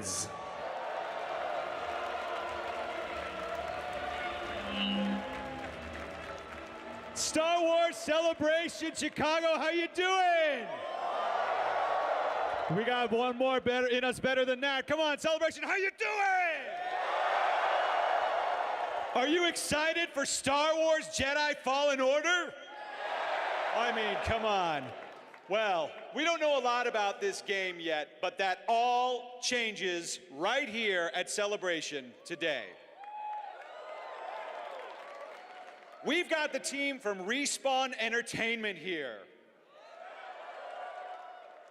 begins. Star Wars Celebration Chicago, how you doing? We got one more better in us better than that. Come on, Celebration, how you doing? Are you excited for Star Wars Jedi Fallen Order? I mean, come on. Well, we don't know a lot about this game yet, but that all changes right here at Celebration today. We've got the team from Respawn Entertainment here.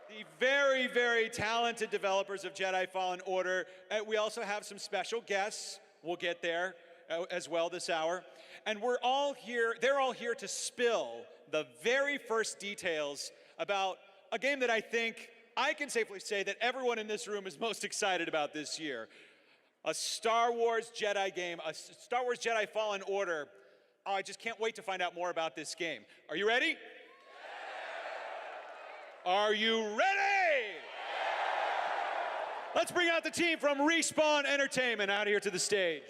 The very, very talented developers of Jedi Fallen Order. We also have some special guests. We'll get there as well this hour. And they're all here to spill the very first details about a game that I think I can safely say that everyone in this room is most excited about this year. A Star Wars Jedi game, a Star Wars Jedi Fallen Order. Oh, I just can't wait to find out more about this game. Are you ready? Are you ready? Let's bring out the team from Respawn Entertainment out here to the stage.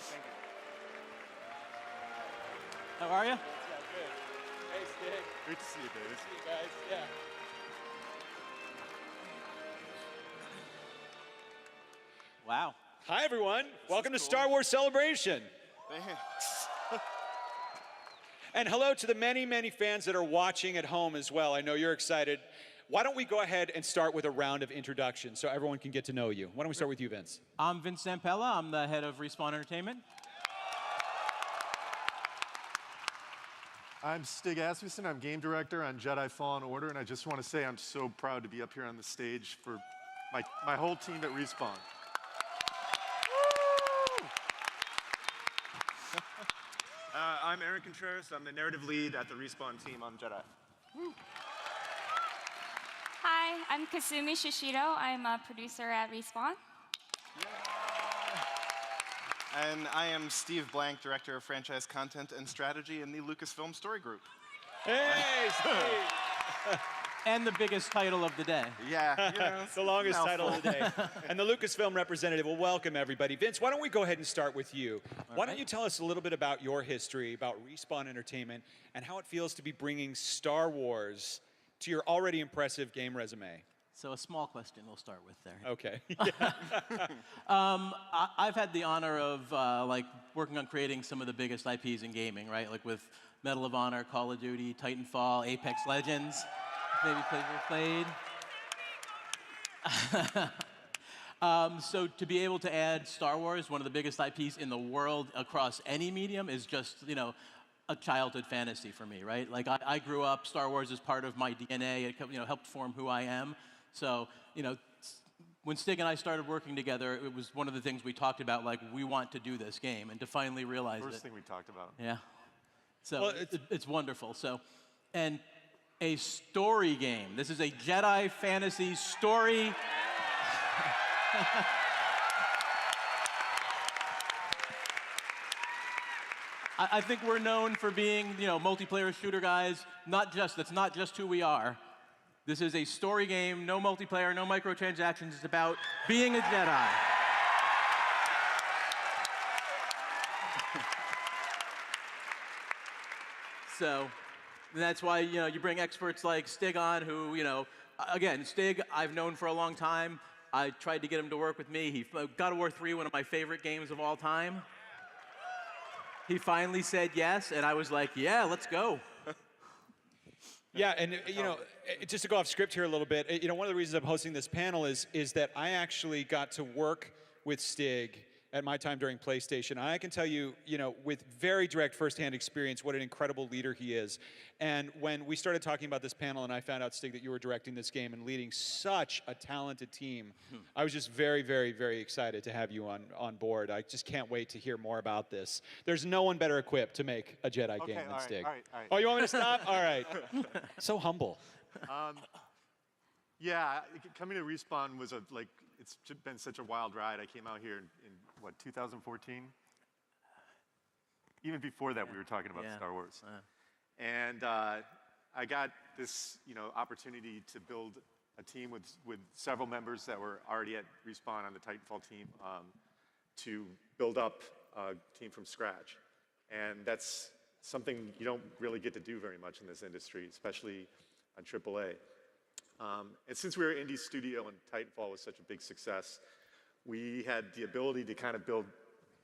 Thank you. How are you? Yeah, good. Hey, Stig. Great to see you, David. Good to see you guys. Yeah. Wow. Hi, everyone. Welcome to cool. Star Wars Celebration. Thanks. And hello to the many, many fans that are watching at home as well. I know you're excited. Why don't we go ahead and start with a round of introductions so everyone can get to know you. Why don't we start with you, Vince? I'm Vince Zampella. I'm the head of Respawn Entertainment. I'm Stig Asmussen. I'm game director on Jedi Fallen Order, and I just want to say I'm so proud to be up here on the stage for my whole team at Respawn. I'm Aaron Contreras. I'm the narrative lead at the Respawn team on Jedi. Hi, I'm Kasumi Shishiro. I'm a producer at Respawn. And I am Steve Blank, director of franchise content and strategy in the Lucasfilm Story Group. Hey, Steve! And the biggest title of the day. Yeah, you know, It's the longest title of the day. And the Lucasfilm representative will welcome everybody. Vince, why don't we go ahead and start with you? Why don't you tell us a little bit about your history, about Respawn Entertainment, and how it feels to be bringing Star Wars to your already impressive game resume? So a small question we'll start with there. Okay. I've had the honor of working on creating some of the biggest IPs in gaming, right? Like with Medal of Honor, Call of Duty, Titanfall, Apex Legends. Maybe played. So to be able to add Star Wars, one of the biggest IPs in the world across any medium, is just, a childhood fantasy for me, right? Like I grew up, Star Wars is part of my DNA. It helped form who I am. So, when Stig and I started working together, it was one of the things we talked about, like, we want to do this game, and to finally realize First thing we talked about. Yeah. So Well, it's wonderful. So, and a story game. This is a Jedi fantasy story. I think we're known for being, multiplayer shooter guys. That's not just who we are. This is a story game, no multiplayer, no microtransactions. It's about being a Jedi. So that's why, you bring experts like Stig on who, again, Stig, I've known for a long time. I tried to get him to work with me. God of War 3, one of my favorite games of all time. He finally said yes, and I was like, yeah, let's go. Yeah, and just to go off script here a little bit, one of the reasons I'm hosting this panel is that I actually got to work with Stig at my time during PlayStation. I can tell you, with very direct firsthand experience, what an incredible leader he is. And when we started talking about this panel and I found out, Stig, that you were directing this game and leading such a talented team, I was just very, very, very excited to have you on board. I just can't wait to hear more about this. There's no one better equipped to make a Jedi game than Stig. All right. Oh, you want me to stop? All right. So humble. Yeah, coming to Respawn was it's been such a wild ride. I came out here in 2014? Even before that, we were talking about Star Wars. And I I got this, opportunity to build a team with several members that were already at Respawn on the Titanfall team to build up a team from scratch. And that's something you don't really get to do very much in this industry, especially on AAA. And since we were an indie studio and Titanfall was such a big success, we had the ability to kind of build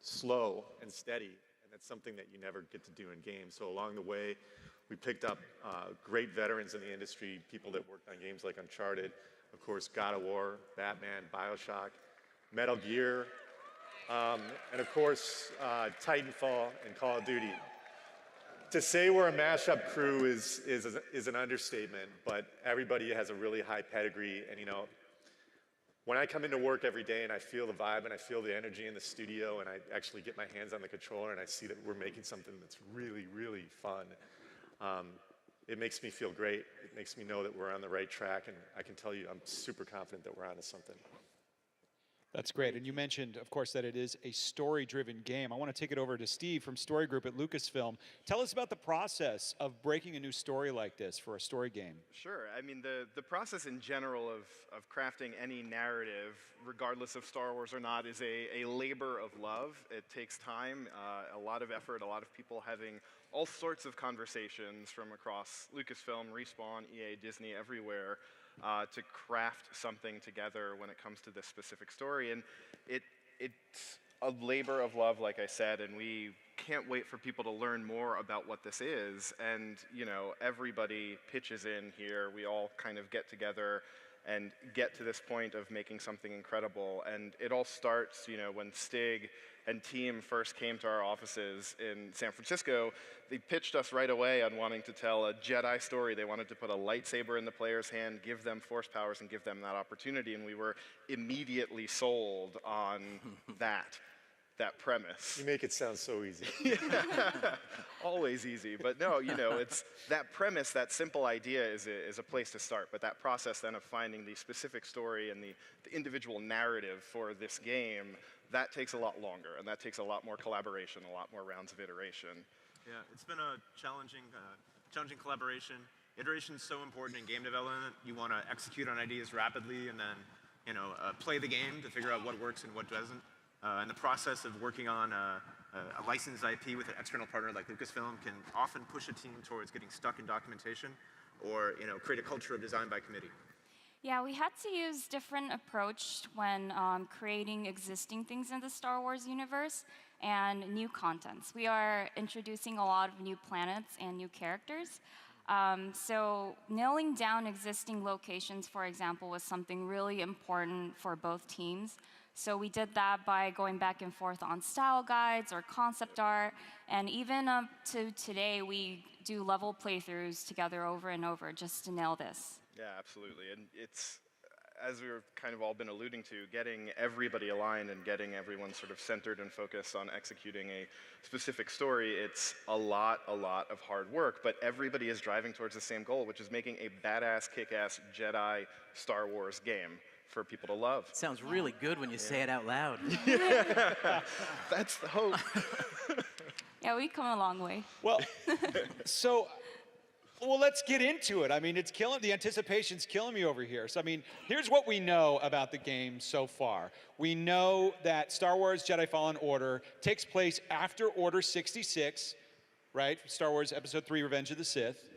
slow and steady, and that's something that you never get to do in games. So along the way, we picked up great veterans in the industry, people that worked on games like Uncharted, of course, God of War, Batman, BioShock, Metal Gear, and of course, Titanfall and Call of Duty. To say we're a mashup crew is an understatement, but everybody has a really high pedigree. And when I come into work every day and I feel the vibe and I feel the energy in the studio and I actually get my hands on the controller and I see that we're making something that's really, really fun, it makes me feel great. It makes me know that we're on the right track, and I can tell you I'm super confident that we're onto something. That's great. And you mentioned, of course, that it is a story-driven game. I want to take it over to Steve from Story Group at Lucasfilm. Tell us about the process of breaking a new story like this for a story game. Sure. I mean, the process in general of crafting any narrative, regardless of Star Wars or not, is a labor of love. It takes time, a lot of effort, a lot of people having all sorts of conversations from across Lucasfilm, Respawn, EA, Disney, everywhere, to craft something together when it comes to this specific story. And it's a labor of love, like I said, and we can't wait for people to learn more about what this is. And, everybody pitches in here. We all kind of get together and get to this point of making something incredible. And it all starts, when Stig and team first came to our offices in San Francisco. They pitched us right away on wanting to tell a Jedi story. They wanted to put a lightsaber in the player's hand, give them force powers, and give them that opportunity. And we were immediately sold on that premise. You make it sound so easy. Always easy, but no, it's that premise, that simple idea is a place to start. But that process then of finding the specific story and the individual narrative for this game, that takes a lot longer, and that takes a lot more collaboration, a lot more rounds of iteration. Yeah, it's been a challenging collaboration. Iteration is so important in game development. You want to execute on ideas rapidly and then, play the game to figure out what works and what doesn't. And the process of working on a licensed IP with an external partner like Lucasfilm can often push a team towards getting stuck in documentation or create a culture of design by committee. Yeah, we had to use different approach when creating existing things in the Star Wars universe and new contents. We are introducing a lot of new planets and new characters. So nailing down existing locations, for example, was something really important for both teams. So we did that by going back and forth on style guides or concept art, and even up to today, we do level playthroughs together over and over just to nail this. Yeah, absolutely. And it's, as we've kind of all been alluding to, getting everybody aligned and getting everyone sort of centered and focused on executing a specific story, it's a lot of hard work, but everybody is driving towards the same goal, which is making a badass, kick-ass Jedi Star Wars game for people to love. It sounds really good when you say it out loud. That's the hope. Yeah, we've come a long way. Well, let's get into it. I mean, the anticipation's killing me over here. So, I mean, here's what we know about the game so far. We know that Star Wars Jedi Fallen Order takes place after Order 66, right? Star Wars Episode 3, Revenge of the Sith.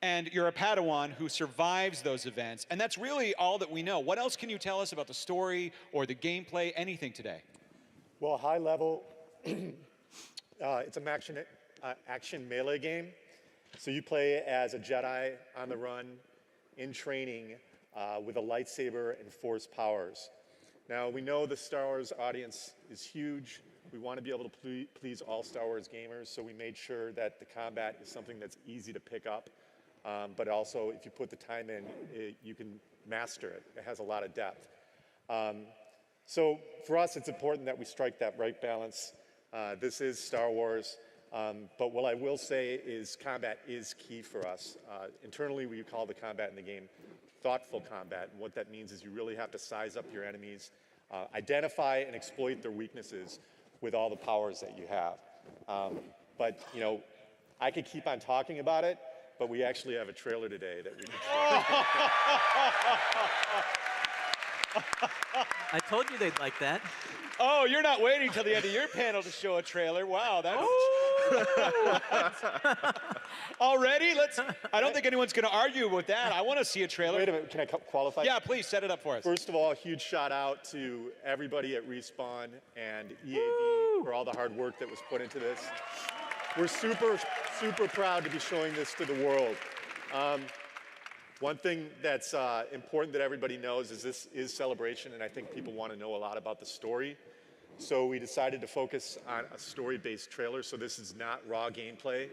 And you're a Padawan who survives those events. And that's really all that we know. What else can you tell us about the story or the gameplay, anything today? Well, high level, it's an action melee game. So you play as a Jedi on the run, in training, with a lightsaber and force powers. Now, we know the Star Wars audience is huge. We want to be able to please all Star Wars gamers, so we made sure that the combat is something that's easy to pick up. But also, if you put the time in, you can master it. It has a lot of depth. So for us, it's important that we strike that right balance. This is Star Wars, but what I will say is combat is key for us. Internally, we call the combat in the game thoughtful combat, and what that means is you really have to size up your enemies, identify and exploit their weaknesses with all the powers that you have. But I could keep on talking about it, but we actually have a trailer today that we can I told you they'd like that. Oh, you're not waiting till the end of your panel to show a trailer. Wow, that's already. I don't think anyone's going to argue with that. I want to see a trailer. Wait a minute, can I qualify? Yeah, please set it up for us. First of all, a huge shout out to everybody at Respawn and EAV for all the hard work that was put into this. We're super, super proud to be showing this to the world. One thing that's important that everybody knows is this is Celebration, and I think people want to know a lot about the story. So we decided to focus on a story-based trailer, so this is not raw gameplay,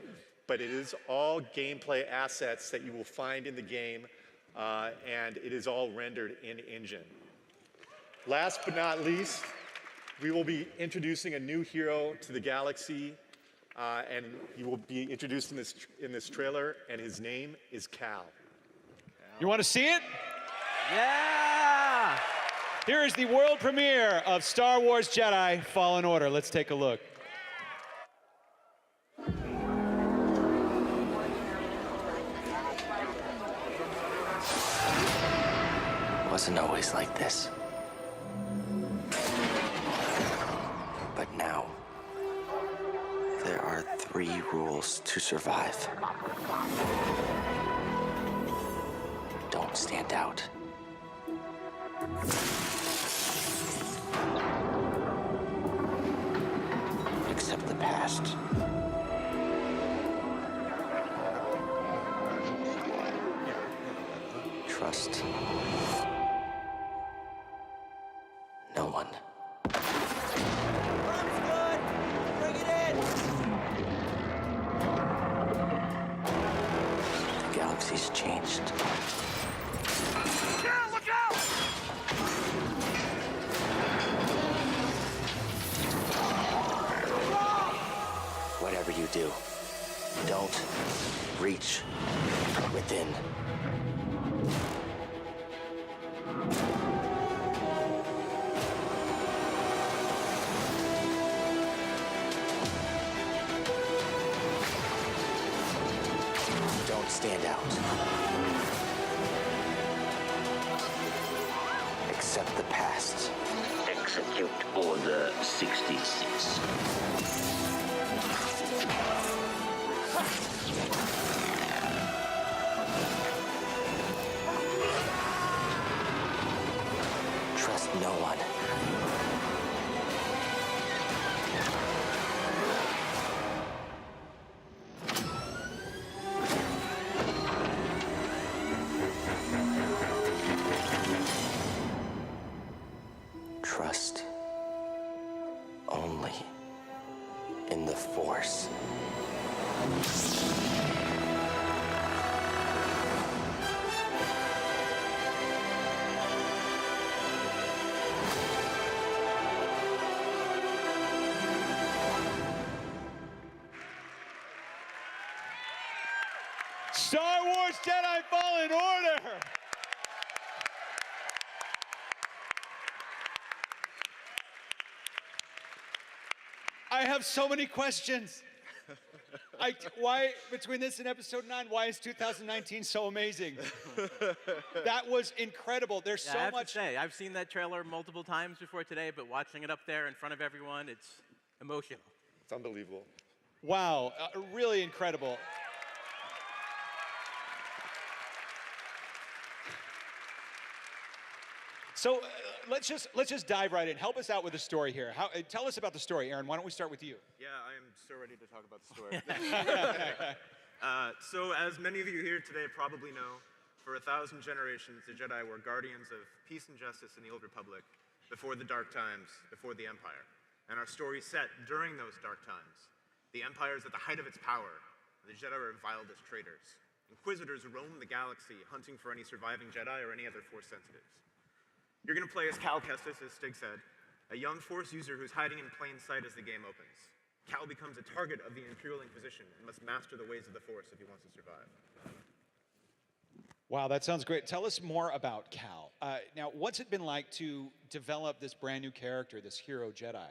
but it is all gameplay assets that you will find in the game, and it is all rendered in engine. Last but not least, we will be introducing a new hero to the galaxy, and he will be introduced in this trailer, and his name is Cal. You want to see it? Yeah! Here is the world premiere of Star Wars Jedi Fallen Order. Let's take a look. Wasn't always like this. But now, there are 3 rules to survive. Don't stand out. Accept the past. Trust no one. The galaxy's changed. Whatever you do, don't reach within. Don't stand out. Accept the past. Execute Order 66. Trust no one. Trust only in the Force. Star Wars Jedi Fallen Order. I have so many questions. Why, between this and episode 9, why is 2019 so amazing? That was incredible. There's Yeah, so I have much. to say, I've seen that trailer multiple times before today, but watching it up there in front of everyone, it's emotional. It's unbelievable. Wow, really incredible. So let's just dive right in. Help us out with the story here. Tell us about the story, Aaron. Why don't we start with you? Yeah, I am so ready to talk about the story. So as many of you here today probably know, for 1,000 generations, the Jedi were guardians of peace and justice in the Old Republic, before the Dark Times, before the Empire. And our story set during those dark times. The Empire is at the height of its power. The Jedi are reviled as traitors. Inquisitors roam the galaxy, hunting for any surviving Jedi or any other Force sensitives. You're going to play as Cal Kestis, as Stig said, a young Force user who's hiding in plain sight as the game opens. Cal becomes a target of the Imperial Inquisition and must master the ways of the Force if he wants to survive. Wow, that sounds great. Tell us more about Cal. Now, what's it been like to develop this brand new character, this hero Jedi?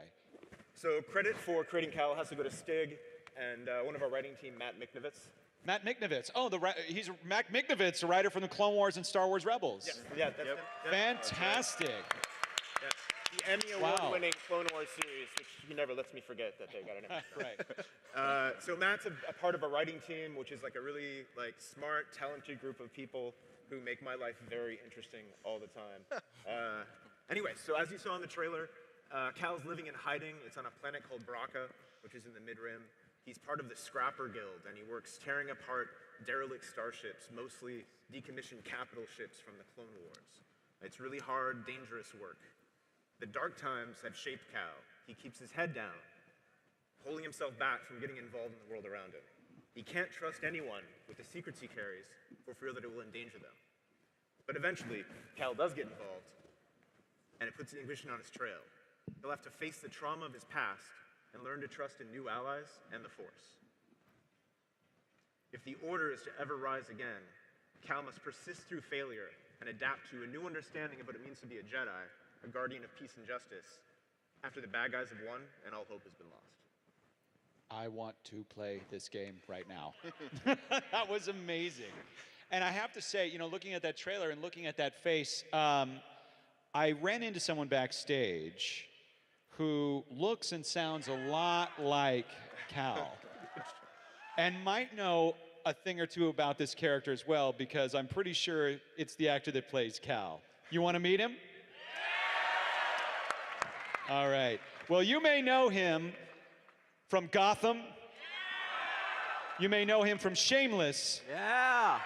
So credit for creating Cal has to go to Stig and one of our writing team, Matt Miknovitz. Matt Miknovitz. Oh, he's Matt Miknovitz, a writer from the Clone Wars and Star Wars Rebels. Yeah, that's him. Fantastic. Yes. The Emmy Award-winning Clone Wars series, which he never lets me forget that they got an Emmy. Right. So Matt's a part of a writing team, which is like a really smart, talented group of people who make my life very interesting all the time. Anyway, so as you saw in the trailer, Cal's living in hiding. It's on a planet called Braca, which is in the Mid-Rim. He's part of the Scrapper Guild, and he works tearing apart derelict starships, mostly decommissioned capital ships from the Clone Wars. It's really hard, dangerous work. The dark times have shaped Cal. He keeps his head down, holding himself back from getting involved in the world around him. He can't trust anyone with the secrets he carries for fear that it will endanger them. But eventually, Cal does get involved, and it puts the Inquisition on his trail. He'll have to face the trauma of his past and learn to trust in new allies and the Force. If the Order is to ever rise again, Cal must persist through failure and adapt to a new understanding of what it means to be a Jedi, a guardian of peace and justice, after the bad guys have won and all hope has been lost. I want to play this game right now. That was amazing. And I have to say, looking at that trailer and looking at that face, I ran into someone backstage who looks and sounds a lot like Cal and might know a thing or two about this character as well, because I'm pretty sure it's the actor that plays Cal. You want to meet him? All right. Well, you may know him from Gotham. You may know him from Shameless. Yeah.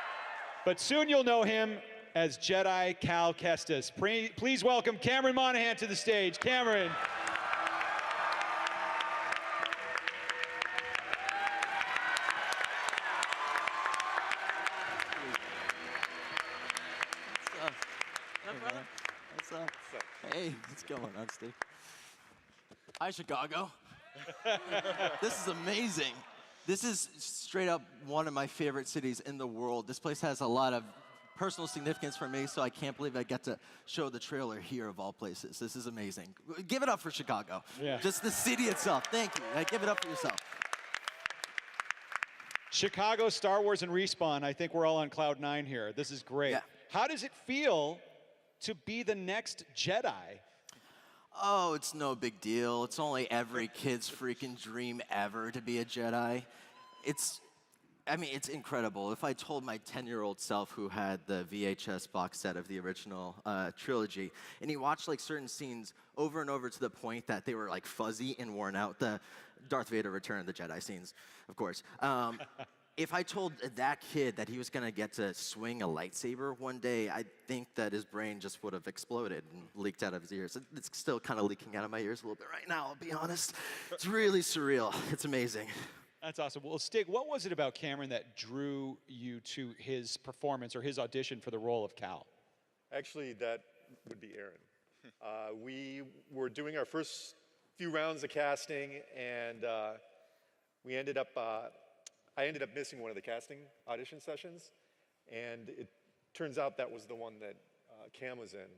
But soon you'll know him as Jedi Cal Kestis. Please welcome Cameron Monaghan to the stage. Cameron. What's up? Hey, what's going on, Steve? Hi, Chicago. This is amazing. This is straight up one of my favorite cities in the world. This place has a lot of personal significance for me, so I can't believe I get to show the trailer here of all places. This is amazing. Give it up for Chicago. Yeah. Just the city itself. Thank you. Give it up for yourself. Chicago, Star Wars, and Respawn. I think we're all on cloud 9 here. This is great. Yeah. How does it feel to be the next Jedi? Oh, it's no big deal. It's only every kid's freaking dream ever to be a Jedi. It's incredible. If I told my 10-year-old self who had the VHS box set of the original trilogy, and he watched certain scenes over and over to the point that they were fuzzy and worn out, the Darth Vader Return of the Jedi scenes, of course. If I told that kid that he was gonna get to swing a lightsaber one day, I think that his brain just would have exploded and leaked out of his ears. It's still kind of leaking out of my ears a little bit right now, I'll be honest. It's really surreal. It's amazing. That's awesome. Well, Stig, what was it about Cameron that drew you to his performance or his audition for the role of Cal? Actually, that would be Aaron. We were doing our first few rounds of casting, and I ended up missing one of the casting audition sessions, and it turns out that was the one that Cam was in.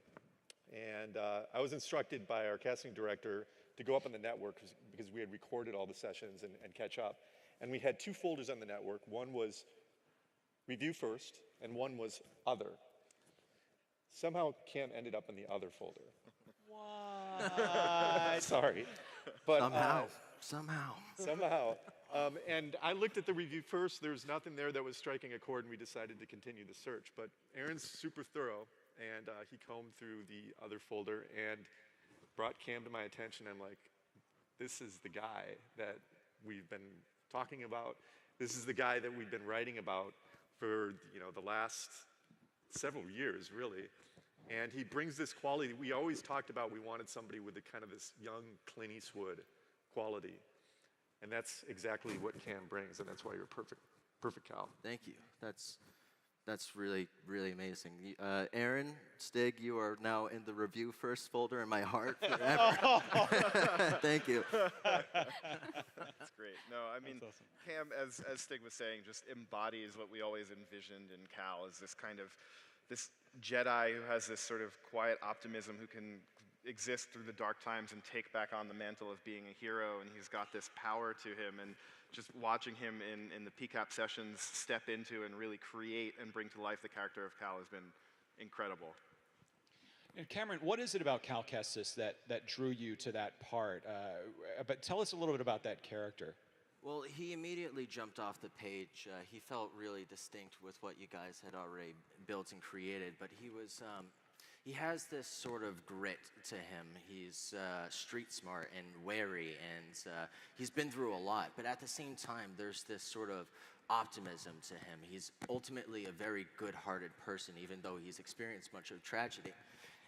And I was instructed by our casting director to go up on the network because we had recorded all the sessions and catch up. And we had 2 folders on the network. One was review first, and one was other. Somehow Cam ended up in the other folder. What? Sorry. But, Somehow. And I looked at the review first. There was nothing there that was striking a chord, and we decided to continue the search. But Aaron's super thorough, and he combed through the other folder and brought Cam to my attention. I'm like, this is the guy that we've been talking about. This is the guy that we've been writing about for the last several years, really. And he brings this quality. We always talked about we wanted somebody with this young Clint Eastwood quality. And that's exactly what Cam brings, and that's why you're perfect Cal. Thank you. That's really, really amazing. Aaron, Stig, you are now in the review first folder in my heart forever. Thank you. That's great. No, I mean, That's awesome. Cam, as Stig was saying, just embodies what we always envisioned in Cal, is this Jedi who has this sort of quiet optimism, who can exist through the dark times and take back on the mantle of being a hero, and he's got this power to him, and just watching him in the PCAP sessions step into and really create and bring to life the character of Cal has been incredible. And Cameron, what is it about Cal Kestis that drew you to that part? But tell us a little bit about that character. Well, he immediately jumped off the page. He felt really distinct with what you guys had already built and created, but he has this sort of grit to him. He's street smart and wary, and he's been through a lot, but at the same time, there's this sort of optimism to him. He's ultimately a very good-hearted person, even though he's experienced much of tragedy.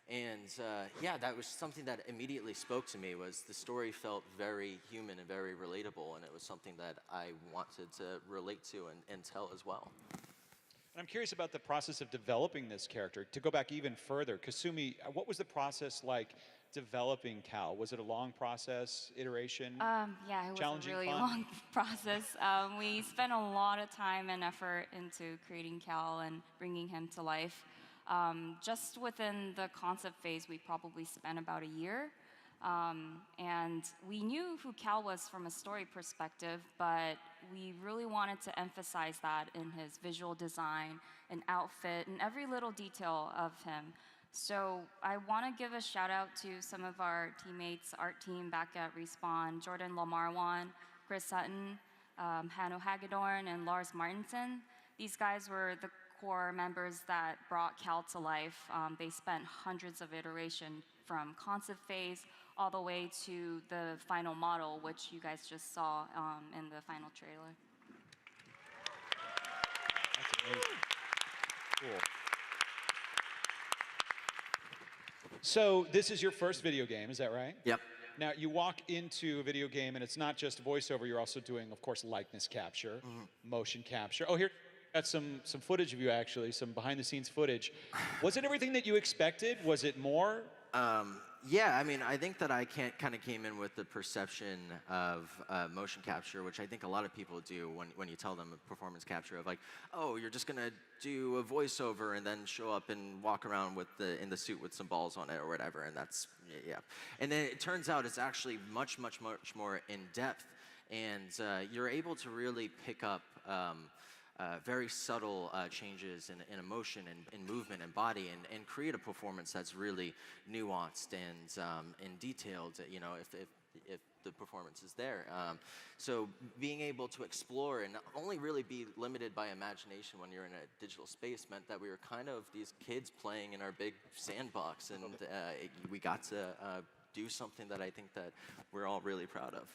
And yeah, that was something that immediately spoke to me. Was the story felt very human and very relatable, and it was something that I wanted to relate to and tell as well. And I'm curious about the process of developing this character. To go back even further, Kasumi, what was the process like developing Cal? Was it a long process, iteration? Yeah, it was a really long process. We spent a lot of time and effort into creating Cal and bringing him to life. Just within the concept phase, we probably spent about a year. And we knew who Cal was from a story perspective, but we really wanted to emphasize that in his visual design and outfit and every little detail of him. So I want to give a shout out to some of our teammates, art team back at Respawn, Jordan Lamarwan, Chris Sutton, Hanno Hagedorn, and Lars Martinson. These guys were the core members that brought Cal to life. They spent hundreds of iterations from concept phase all the way to the final model, which you guys just saw in the final trailer. That's amazing. Cool. So this is your first video game, is that right? Yep. Now, you walk into a video game, and it's not just voiceover. You're also doing, of course, likeness capture, motion capture. Oh, here, got some footage of you, actually, some behind-the-scenes footage. Was it everything that you expected? Was it more? Yeah, I mean, I think that I kind of came in with the perception of motion capture, which I think a lot of people do when you tell them a performance capture of like, oh, you're just gonna do a voiceover and then show up and walk around in the suit with some balls on it or whatever, and that's, yeah. And then it turns out it's actually much more in depth, and you're able to really pick up very subtle changes in emotion and movement and body and create a performance that's really nuanced and detailed, you know, if the performance is there. So being able to explore and not only really be limited by imagination when you're in a digital space meant that we were kind of these kids playing in our big sandbox, and we got to do something that I think that we're all really proud of.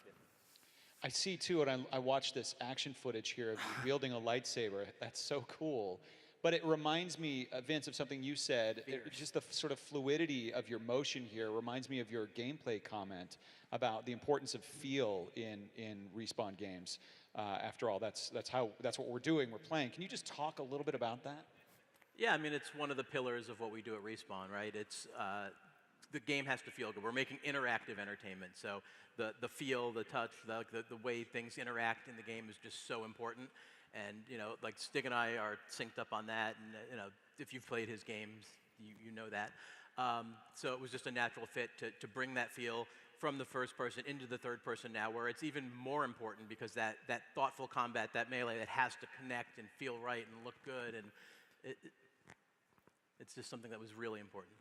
I see, too, and I watched this action footage here of you wielding a lightsaber. That's so cool. But it reminds me, Vince, of something you said. Just the sort of fluidity of your motion here reminds me of your gameplay comment about the importance of feel in Respawn games. After all, that's what we're doing. We're playing. Can you just talk a little bit about that? Yeah, I mean, it's one of the pillars of what we do at Respawn, right? It's the game has to feel good. We're making interactive entertainment, so the feel, the touch, the way things interact in the game is just so important. And you know, like Stig and I are synced up on that, and you know, if you've played his games, you know that. So it was just a natural fit to bring that feel from the first person into the third person now, where it's even more important because that thoughtful combat, that melee, that has to connect and feel right and look good, and it's just something that was really important.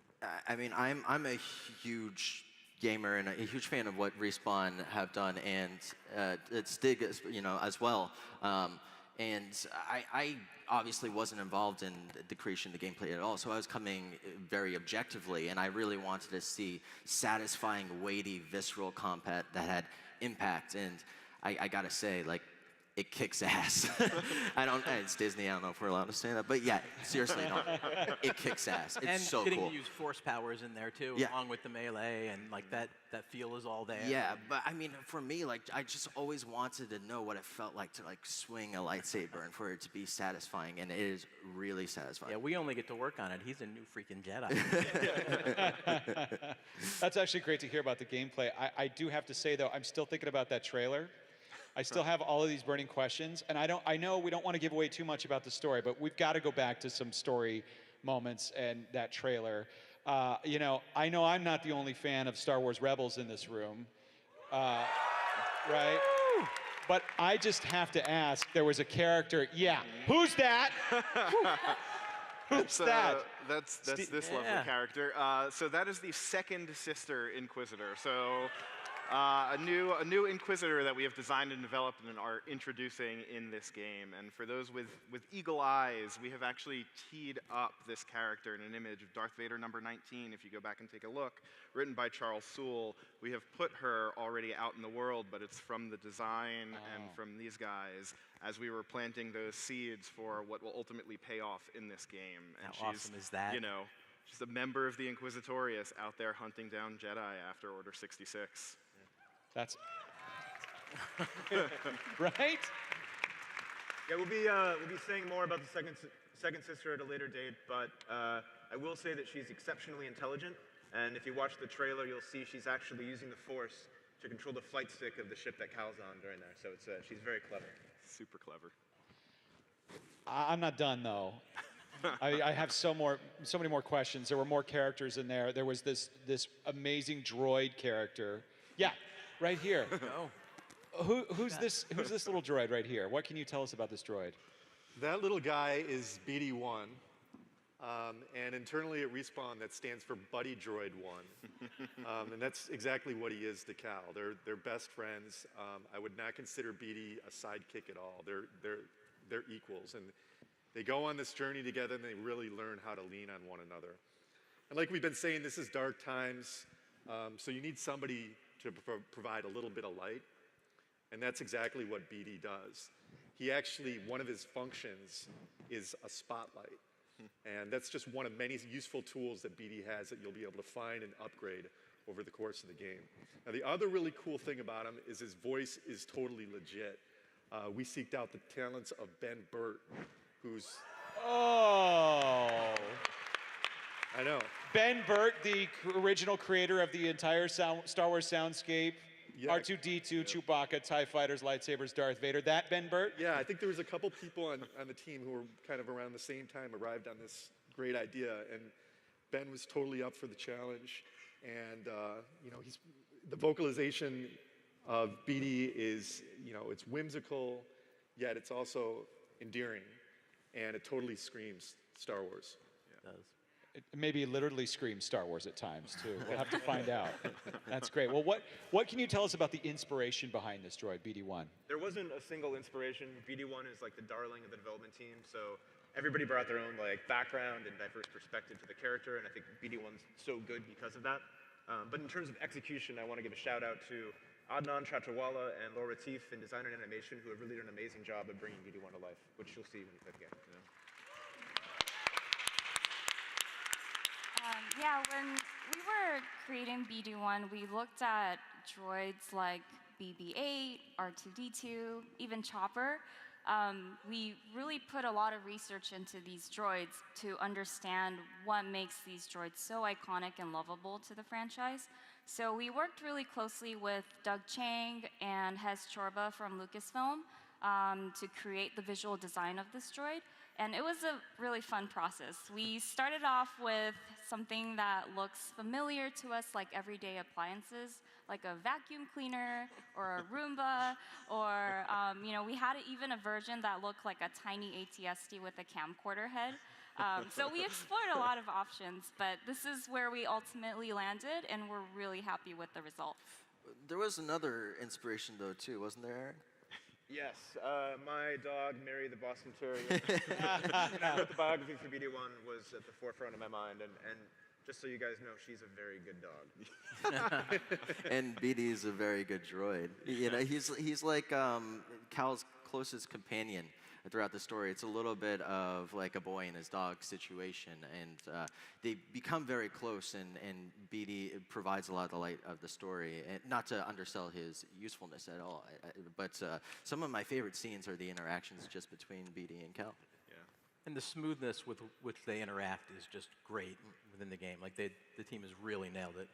I mean, I'm a huge gamer and a huge fan of what Respawn have done, and Stig, you know, as well. And I obviously wasn't involved in the creation of the gameplay at all, so I was coming very objectively, and I really wanted to see satisfying, weighty, visceral combat that had impact. And I gotta say, like, it kicks ass. It's Disney, I don't know if we're allowed to say that, but yeah, seriously, no. It kicks ass. It's and so getting cool. to use force powers in there too, Yeah. along with the melee, and like that feel is all there. Yeah, but I mean, for me, like, I just always wanted to know what it felt like to like swing a lightsaber and for it to be satisfying, and it is really satisfying. Yeah, we only get to work on it. He's a new freaking Jedi. That's actually great to hear about the gameplay. I do have to say, though, I'm still thinking about that trailer. I still have all of these burning questions, and I know we don't want to give away too much about the story, but we've got to go back to some story moments and that trailer. You know I'm not the only fan of Star Wars Rebels in this room, right? But I just have to ask, there was a character, yeah, who's that? Who's that? That's this lovely character. So that is the second sister Inquisitor. So a new Inquisitor that we have designed and developed and are introducing in this game. And for those with eagle eyes, we have actually teed up this character in an image of Darth Vader number 19. If you go back and take a look, written by Charles Soule. We have put her already out in the world, but it's from the design and from these guys as we were planting those seeds for what will ultimately pay off in this game. And How awesome is that? You know, she's a member of the Inquisitorius out there hunting down Jedi after Order 66. That's right. Yeah, we'll be saying more about the second sister at a later date, but I will say that she's exceptionally intelligent, and if you watch the trailer, you'll see she's actually using the Force to control the flight stick of the ship that Cal's on during there. So she's very clever. Super clever. I'm not done though. I have so many more questions. There were more characters in there. There was this amazing droid character. Yeah, right here. Who's this little droid right here? What can you tell us about this droid? That little guy is BD1. And internally at Respawn, that stands for Buddy Droid 1. And that's exactly what he is to Cal. They're best friends. I would not consider BD a sidekick at all. They're equals. And they go on this journey together and they really learn how to lean on one another. And like we've been saying, this is dark times. So you need somebody to provide a little bit of light. And that's exactly what BD does. He actually, one of his functions is a spotlight. And that's just one of many useful tools that BD has that you'll be able to find and upgrade over the course of the game. Now, the other really cool thing about him is his voice is totally legit. We seeked out the talents of Ben Burt, who's... Oh. I know. Ben Burt, the original creator of the entire Star Wars soundscape. Yeah. R2-D2, Chewbacca, TIE fighters, lightsabers, Darth Vader. That Ben Burt? Yeah, I think there was a couple people on the team who were kind of around the same time arrived on this great idea, and Ben was totally up for the challenge. And you know, the vocalization of BD is, you know, it's whimsical, yet it's also endearing, and it totally screams Star Wars. It does. It maybe literally screams Star Wars at times, too. We'll have to find out. That's great. Well, what can you tell us about the inspiration behind this droid, BD-1? There wasn't a single inspiration. BD-1 is like the darling of the development team, so everybody brought their own like background and diverse perspective to the character, and I think BD-1's so good because of that. But in terms of execution, I want to give a shout out to Adnan Chatrawala and Laura Teef in design and animation, who have really done an amazing job of bringing BD-1 to life, which you'll see when you play the game. You know? Yeah, when we were creating BD-1, we looked at droids like BB-8, R2-D2, even Chopper. We really put a lot of research into these droids to understand what makes these droids so iconic and lovable to the franchise. So we worked really closely with Doug Chang and Hez Chorba from Lucasfilm to create the visual design of this droid. And it was a really fun process. We started off with something that looks familiar to us, like everyday appliances, like a vacuum cleaner or a Roomba, or you know, we had even a version that looked like a tiny ATST with a camcorder head. So we explored a lot of options, but this is where we ultimately landed, and we're really happy with the results. There was another inspiration, though, too, wasn't there, Aaron? Yes, my dog, Mary the Boston Terrier. The biography for BD-1 was at the forefront of my mind, and just so you guys know, she's a very good dog. And BD is a very good droid. You know, he's like Cal's closest companion throughout the story. It's a little bit of like a boy and his dog situation, and they become very close, and BD provides a lot of the light of the story, and not to undersell his usefulness at all, but some of my favorite scenes are the interactions just between BD and Cal. Yeah. And the smoothness with which they interact is just great within the game. Like the team has really nailed it.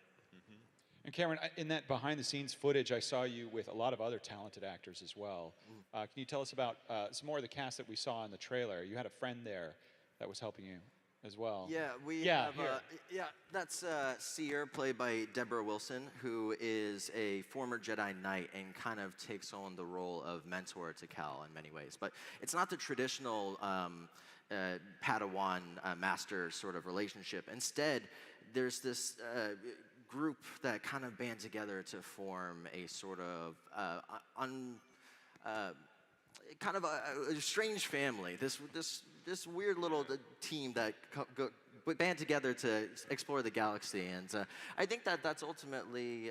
And Cameron, in that behind-the-scenes footage, I saw you with a lot of other talented actors as well. Can you tell us about some more of the cast that we saw in the trailer? You had a friend there that was helping you. as well. Yeah, we Yeah, have. here. Yeah, that's Seer, played by Deborah Wilson, who is a former Jedi Knight and kind of takes on the role of mentor to Cal in many ways. But it's not the traditional Padawan master sort of relationship. Instead, there's this group that kind of band together to form a sort of kind of a strange family. This weird little team that band together to explore the galaxy, and I think that's ultimately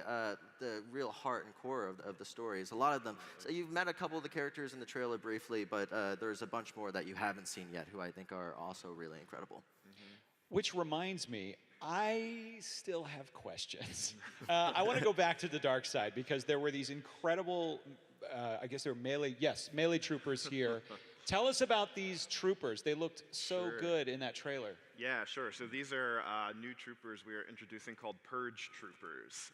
the real heart and core of the stories. A lot of them. So you've met a couple of the characters in the trailer briefly, but there's a bunch more that you haven't seen yet, who I think are also really incredible. Which reminds me, I still have questions. I want to go back to the dark side because there were these incredible, I guess they were melee troopers here. Tell us about these troopers. They looked so good in that trailer. Yeah, sure. So these are new troopers we are introducing called Purge Troopers.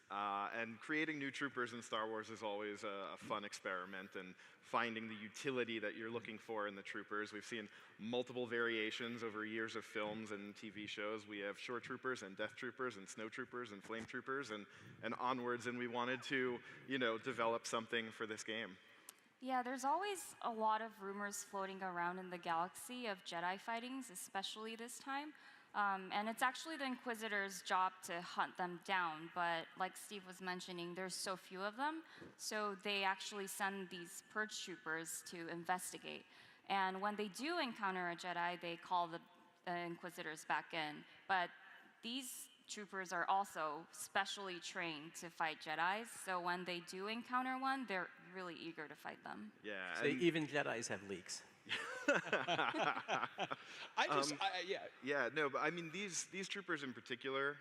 And creating new troopers in Star Wars is always a fun experiment, and finding the utility that you're looking for in the troopers. We've seen multiple variations over years of films and TV shows. We have Shore Troopers and Death Troopers and Snow Troopers and Flame Troopers and onwards, and we wanted to, develop something for this game. Yeah, there's always a lot of rumors floating around in the galaxy of Jedi fightings, especially this time. And it's actually the Inquisitor's job to hunt them down, but like Steve was mentioning, there's so few of them, so they actually send these Purge Troopers to investigate. And when they do encounter a Jedi, they call the Inquisitors back in. But these troopers are also specially trained to fight Jedis, so when they do encounter one, they're really eager to fight them. Yeah. So even Jedis have leaks. Yeah, no, but I mean, these troopers in particular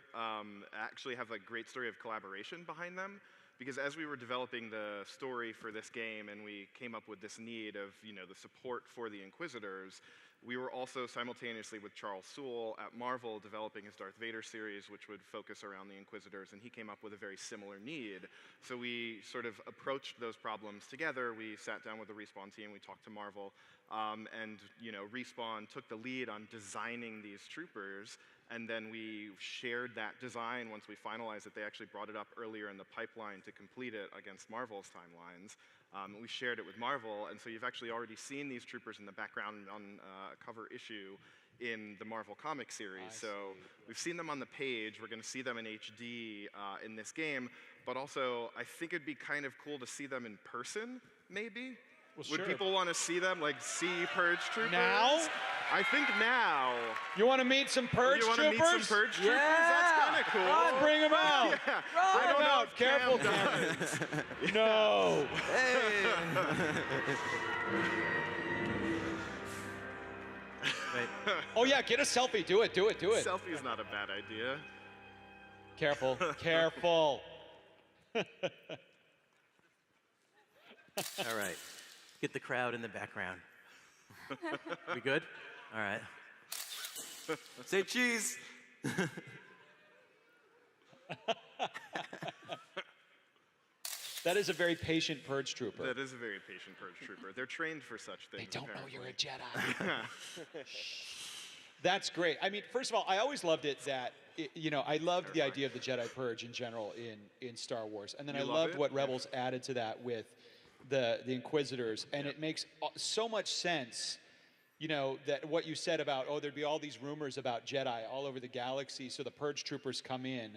actually have a great story of collaboration behind them. Because as we were developing the story for this game and we came up with this need of, the support for the Inquisitors, we were also simultaneously with Charles Soule at Marvel developing his Darth Vader series, which would focus around the Inquisitors, and he came up with a very similar need. So we sort of approached those problems together. We sat down with the Respawn team, we talked to Marvel, and Respawn took the lead on designing these troopers. And then we shared that design once we finalized it. They actually brought it up earlier in the pipeline to complete it against Marvel's timelines. We shared it with Marvel, and so you've actually already seen these troopers in the background on a cover issue in the Marvel comic series. So we've seen them on the page. We're going to see them in HD in this game. But also, I think it'd be kind of cool to see them in person, maybe. Well, Would people want to see them, see Purge Troopers? Now? I think now. You want to meet some Purge Troopers? You want to meet some Purge Troopers? That's kind of cool. Let's bring them out. Yeah. I don't know. Careful, Cam. No. Wait. Oh yeah, get a selfie. Do it. Selfie is not a bad idea. Careful. All right. Get the crowd in the background. We good? All right. Say cheese. That is a very patient Purge Trooper. That is a very patient Purge Trooper. They're trained for such things. They don't know apparently. you're a Jedi. That's great. I mean, first of all, I always loved it that, I loved the idea of the Jedi Purge in general in Star Wars. And then I loved what Rebels added to that with the Inquisitors. And it makes so much sense, that what you said about, there'd be all these rumors about Jedi all over the galaxy, so the Purge Troopers come in.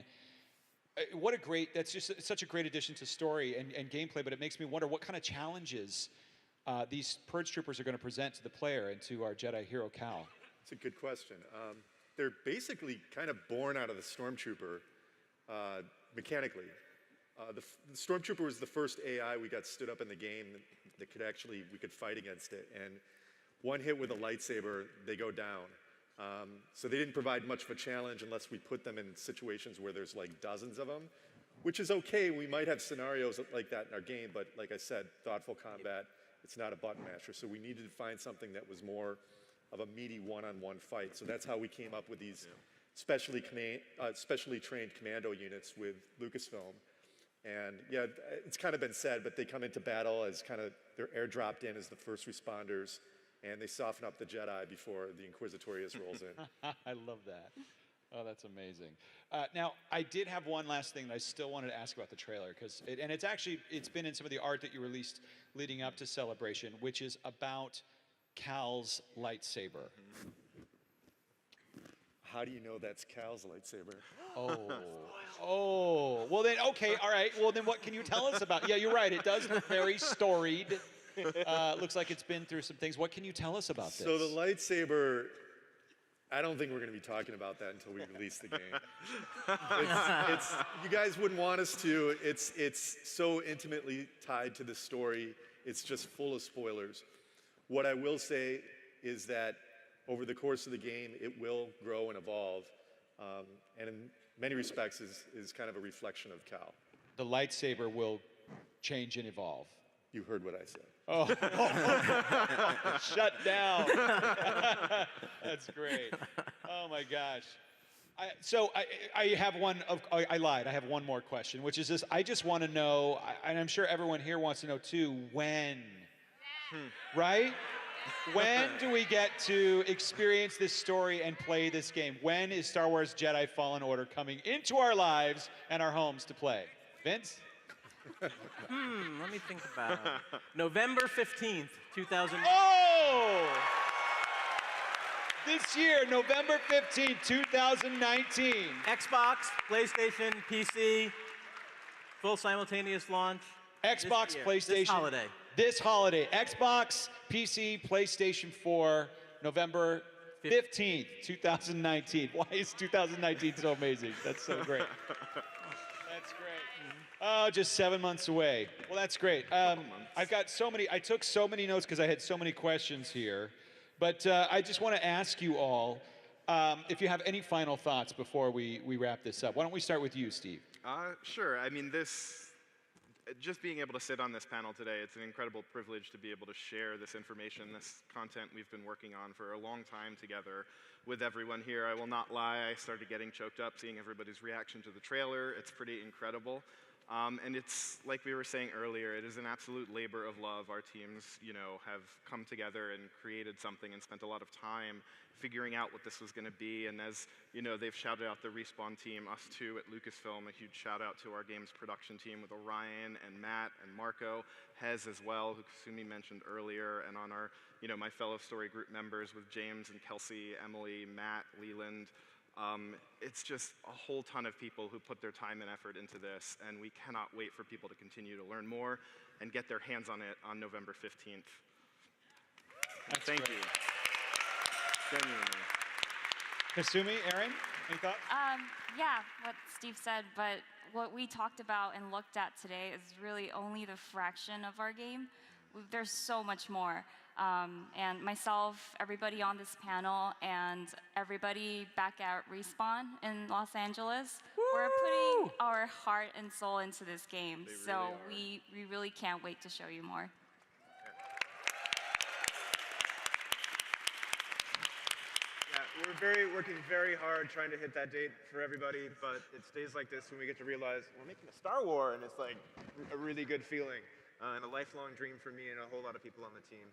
That's just such a great addition to story and gameplay, but it makes me wonder what kind of challenges these Purge Troopers are going to present to the player and to our Jedi hero, Cal. It's a good question. They're basically kind of born out of the Stormtrooper mechanically. The Stormtrooper was the first AI we got stood up in the game that we could fight against it. And one hit with a lightsaber, they go down. So they didn't provide much of a challenge unless we put them in situations where there's like dozens of them, which is okay. We might have scenarios like that in our game, but like I said, thoughtful combat, it's not a button masher. So we needed to find something that was more of a meaty one-on-one fight. So that's how we came up with these specially trained commando units with Lucasfilm. And yeah, it's kind of been said, but they come into battle as they're airdropped in as the first responders. and they soften up the Jedi before the Inquisitorius rolls in. I love that. Oh, that's amazing. Now, I did have one last thing that I still wanted to ask about the trailer, and it's been in some of the art that you released leading up to Celebration, which is about Cal's lightsaber. How do you know that's Cal's lightsaber? Oh, well then, okay, all right. Well then, what can you tell us about? Yeah, you're right. It does look very storied. Looks like it's been through some things. What can you tell us about this? So the lightsaber, I don't think we're going to be talking about that until we release the game. You guys wouldn't want us to. It's so intimately tied to the story. It's just full of spoilers. What I will say is that over the course of the game, it will grow and evolve, and in many respects is kind of a reflection of Cal. The lightsaber will change and evolve. You heard what I said. Oh, shut down. That's great. Oh my gosh. I have I lied. I have one more question, which is this. I just want to know, and I'm sure everyone here wants to know too, when? Right? When do we get to experience this story and play this game? When is Star Wars Jedi Fallen Order coming into our lives and our homes to play? Vince? Let me think about it. November 15th, 2000. Oh! This year, November 15th, 2019. Xbox, PlayStation, PC, full simultaneous launch. Xbox, PlayStation. This holiday. This holiday. Xbox, PC, PlayStation 4, November 15th, 2019. Why is 2019 so amazing? That's so great. That's great. Oh, just 7 months away. Well, that's great. I've got so many, I took so many notes because I had so many questions here. But I just want to ask you all if you have any final thoughts before we wrap this up. Why don't we start with you, Steve? Sure. I mean, just being able to sit on this panel today, it's an incredible privilege to be able to share this information, this content we've been working on for a long time together with everyone here. I will not lie, I started getting choked up seeing everybody's reaction to the trailer. It's pretty incredible. And it's, like we were saying earlier, it is an absolute labor of love. Our teams, have come together and created something and spent a lot of time figuring out what this was going to be. And as, they've shouted out the Respawn team, us too at Lucasfilm, a huge shout out to our games production team with Orion and Matt and Marco, Hez as well, who Kasumi mentioned earlier, and on our, my fellow story group members with James and Kelsey, Emily, Matt, Leland. It's just a whole ton of people who put their time and effort into this, and we cannot wait for people to continue to learn more and get their hands on it on November 15th. Thank you. Genuinely. Kasumi, Aaron, any thoughts? Yeah, what Steve said, but what we talked about and looked at today is really only the fraction of our game. There's so much more. And myself, everybody on this panel, and everybody back at Respawn in Los Angeles, we're putting our heart and soul into this game. So we really can't wait to show you more. Yeah, we're working very hard trying to hit that date for everybody, but it's days like this when we get to realize we're making a Star Wars, and it's like a really good feeling and a lifelong dream for me and a whole lot of people on the team.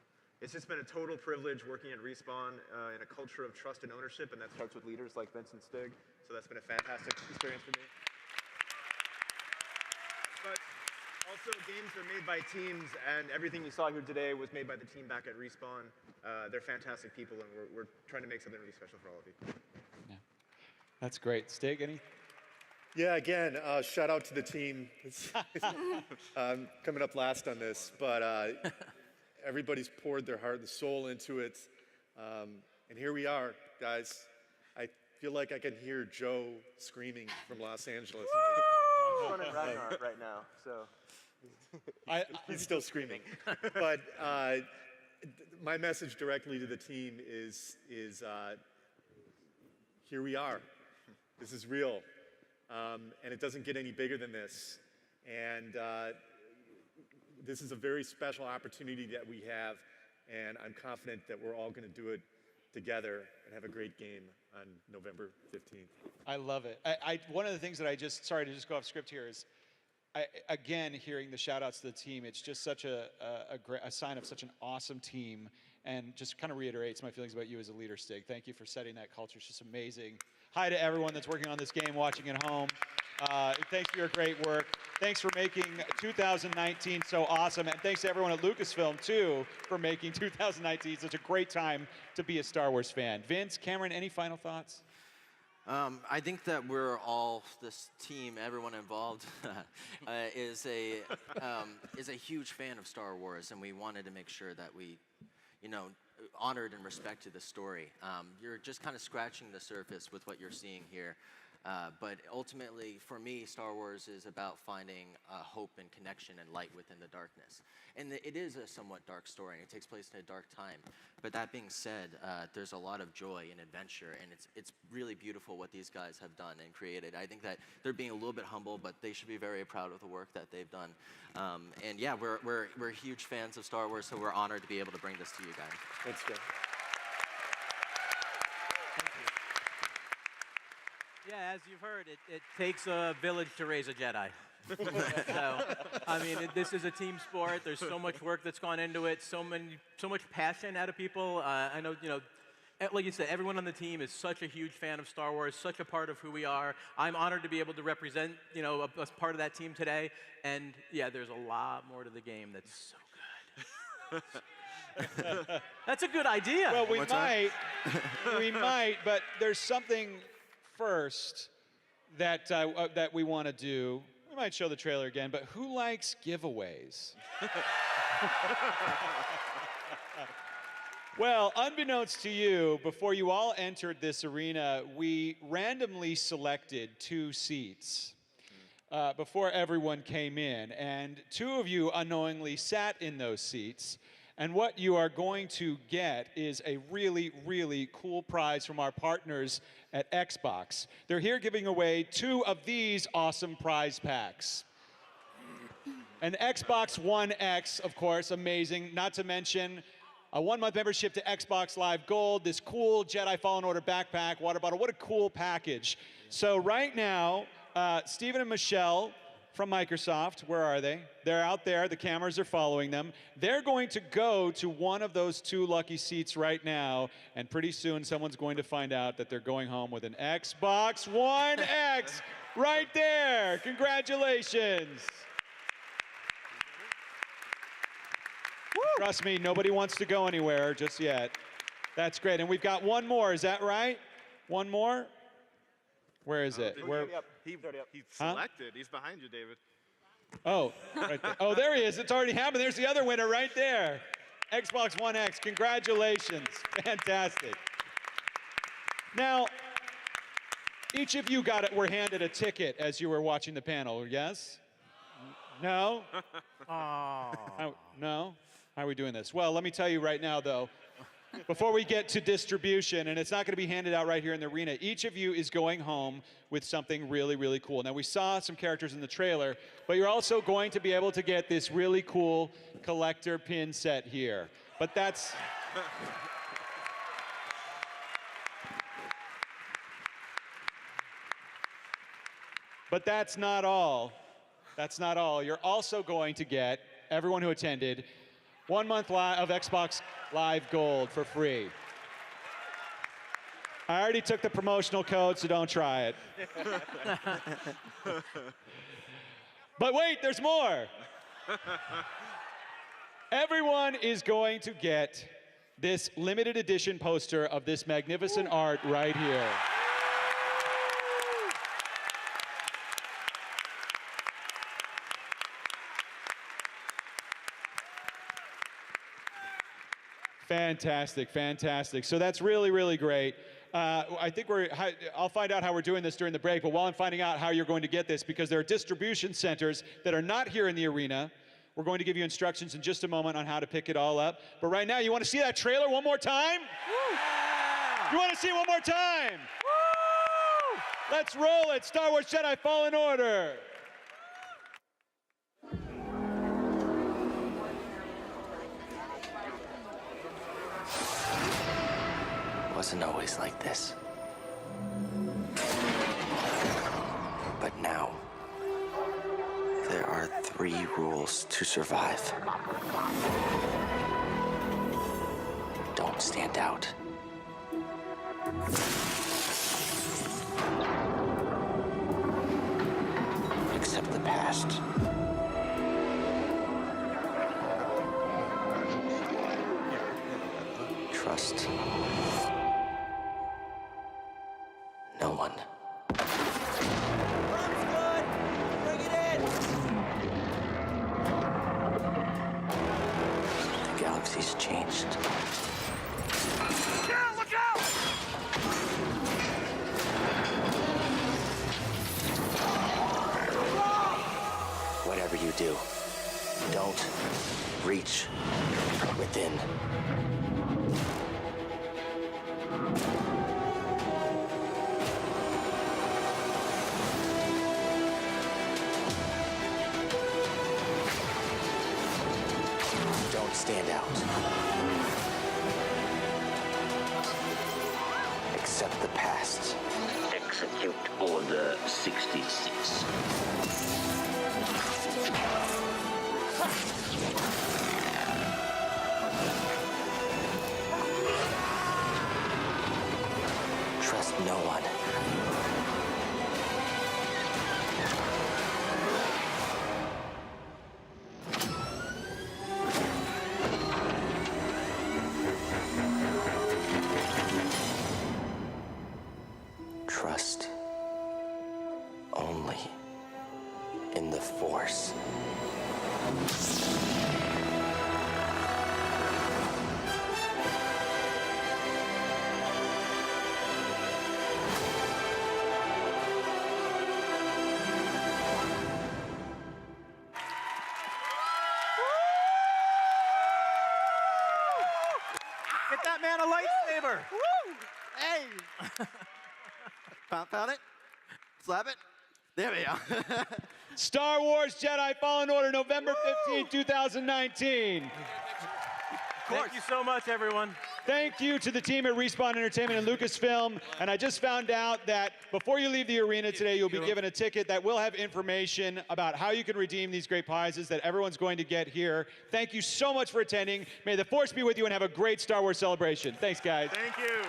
It's just been a total privilege working at Respawn in a culture of trust and ownership, and that starts with leaders like Vince and Stig. So that's been a fantastic experience for me. But also, games are made by teams, and everything you saw here today was made by the team back at Respawn. They're fantastic people, and we're trying to make something really special for all of you. Yeah. That's great. Stig, any? Yeah, again, shout out to the team. Coming up last on this, but everybody's poured their heart and soul into it. And here we are, guys. I feel like I can hear Joe screaming from Los Angeles. He's running Ragnar right now, so. He's still screaming. But my message directly to the team is here we are. This is real. And it doesn't get any bigger than this. And this is a very special opportunity that we have, and I'm confident that we're all going to do it together and have a great game on November 15th. I love it. One of the things that sorry to just go off script here is, again, hearing the shout outs to the team, it's just such a sign of such an awesome team and just kind of reiterates my feelings about you as a leader, Stig. Thank you for setting that culture. It's just amazing. Hi to everyone that's working on this game, watching at home. Thanks for your great work. Thanks for making 2019 so awesome. And thanks to everyone at Lucasfilm, too, for making 2019 such a great time to be a Star Wars fan. Vince, Cameron, any final thoughts? I think that we're all, this team, everyone involved, is a huge fan of Star Wars, and we wanted to make sure that we, honored and respected the story. You're just kind of scratching the surface with what you're seeing here. But ultimately, for me, Star Wars is about finding hope and connection and light within the darkness. And it is a somewhat dark story, and it takes place in a dark time. But that being said, there's a lot of joy and adventure, and it's really beautiful what these guys have done and created. I think that they're being a little bit humble, but they should be very proud of the work that they've done. And yeah, we're huge fans of Star Wars, so we're honored to be able to bring this to you guys. Thanks, Joe. Yeah, as you've heard, it takes a village to raise a Jedi. So, I mean, this is a team sport. There's so much work that's gone into it, so much passion out of people. I know, like you said, everyone on the team is such a huge fan of Star Wars, such a part of who we are. I'm honored to be able to represent, as part of that team today. And yeah, there's a lot more to the game that's so good. That's a good idea. Well, we might, but there's something first that we want to do. We might show the trailer again, but who likes giveaways? Well, unbeknownst to you, before you all entered this arena, we randomly selected 2 seats before everyone came in, and 2 of you unknowingly sat in those seats. And what you are going to get is a really, really cool prize from our partners at Xbox. They're here giving away 2 of these awesome prize packs. An Xbox One X, of course, amazing. Not to mention a 1-month membership to Xbox Live Gold, this cool Jedi Fallen Order backpack, water bottle. What a cool package. So right now, Stephen and Michelle from Microsoft, where are they? They're out there, the cameras are following them. They're going to go to one of those 2 lucky seats right now, and pretty soon someone's going to find out that they're going home with an Xbox One X right there. Congratulations. Trust me, nobody wants to go anywhere just yet. That's great, and we've got one more, is that right? One more? Where is it? Where? He's selected. He's behind you, David. Oh, right there. Oh, there he is. It's already happened. There's the other winner right there. Xbox One X. Congratulations. Fantastic. Now, each of you were handed a ticket as you were watching the panel, yes? No? No? How are we doing this? Well, let me tell you right now, though, before we get to distribution, and it's not going to be handed out right here in the arena, each of you is going home with something really, really cool. Now, we saw some characters in the trailer, but you're also going to be able to get this really cool collector pin set here. But that's... But that's not all. That's not all. You're also going to get, everyone who attended, 1 month of Xbox Live Gold for free. I already took the promotional code, so don't try it. But wait, there's more. Everyone is going to get this limited edition poster of this magnificent art right here. Fantastic, fantastic. So that's really, really great. I think I'll find out how we're doing this during the break, but while I'm finding out how you're going to get this, because there are distribution centers that are not here in the arena, we're going to give you instructions in just a moment on how to pick it all up. But right now, you want to see that trailer one more time? Woo! You want to see it one more time? Woo! Let's roll it. Star Wars Jedi Fallen Order. Wasn't always like this. But now, there are 3 rules to survive. Don't stand out. Accept the past. Trust no one. The galaxy's changed. Yeah, look out! Whatever you do, don't reach within. Don't stand out. Accept the past. Execute Order 66. Trust no one. Trust only in the Force. Get that man a lightsaber. Hey! Found it? Slap it? There we go. Star Wars Jedi Fallen Order, November 15, 2019. Thank you so much, everyone. Thank you to the team at Respawn Entertainment and Lucasfilm. And I just found out that before you leave the arena today, you'll be given a ticket that will have information about how you can redeem these great prizes that everyone's going to get here. Thank you so much for attending. May the Force be with you and have a great Star Wars celebration. Thanks, guys. Thank you.